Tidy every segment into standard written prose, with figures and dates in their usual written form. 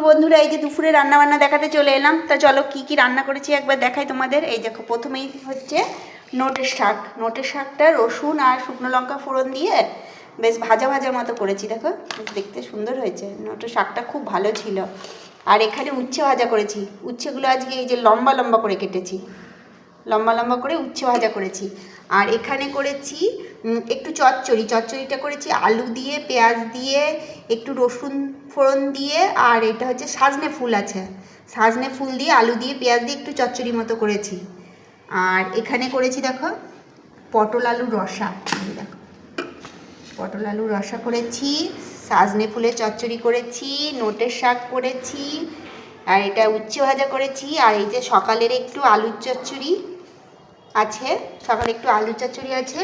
বন্ধুরা, এই যে দুপুরে রান্নাবান্না দেখাতে চলে এলাম। তা চলো কি কি রান্না করেছি একবার দেখাই তোমাদের। এই দেখো, প্রথমেই হচ্ছে নোটের শাক। নোটের শাকটা রসুন আর শুকনো লঙ্কা ফোড়ন দিয়ে বেশ ভাজা ভাজার মতো করেছি। দেখো দেখতে সুন্দর হয়েছে। নোটের শাকটা খুব ভালো ছিল। আর এখানে উচ্ছে ভাজা করেছি। উচ্ছেগুলো আজকে এই যে লম্বা লম্বা করে কেটেছি, লম্বা লম্বা করে উচ্ছে ভাজা করেছি। আর এখানে করেছি একটু চচ্চড়িটা করেছি আলু দিয়ে, পেঁয়াজ দিয়ে, একটু রসুন ফোড়ন দিয়ে, আর এটা হচ্ছে সাজনে ফুল আছে, সাজনে ফুল দিয়ে আলু দিয়ে পেঁয়াজ দিয়ে একটু চচ্চড়ি মতো করেছি। আর এখানে করেছি দেখো পটল আলুর রসা। দেখো পটল আলুর রসা করেছি, সাজনে ফুলের চচ্চড়ি করেছি, নোটের শাক করেছি, আর এটা উচ্ছে ভাজা করেছি। আর এই যে সকালের একটু আলুর চচ্চড়ি আছে, সকালে একটু আলু চচ্চড়ি আছে।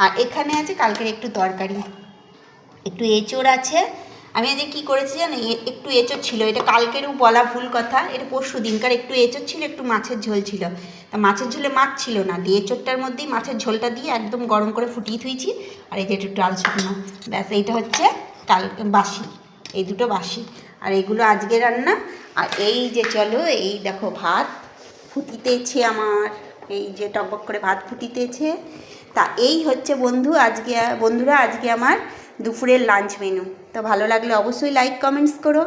আর এখানে আছে কালকের একটু তরকারি, একটু এঁচোড় আছে। আমি আজকে কী করেছি জানো, একটু এঁচোড় ছিল, এটা কালকেরও বলা ভুল কথা, এটা পরশু দিনকার। একটু এঁচোড় ছিল, একটু মাছের ঝোল ছিল। তা মাছের ঝোলে মাছ ছিল না, দিয়ে এঁচোড়টার মধ্যেই মাছের ঝোলটা দিয়ে একদম গরম করে ফুটিয়ে থুইছি। আর এই যে একটু ডাল শুকনো, ব্যাস এইটা হচ্ছে কালকে বাসি, এই দুটো বাসি। আর এইগুলো আজকে রান্না। আর এই যে চলো, এই দেখো ভাত ফুটিতেছে আমার, এই যে টকবক করে ভাত ফুটিতেছে। তা এই হচ্ছে বন্ধুরা আজকে আমার দুপুরের লাঞ্চ মেনু। তো ভালো লাগলে অবশ্যই লাইক কমেন্টস করো।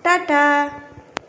টাটা।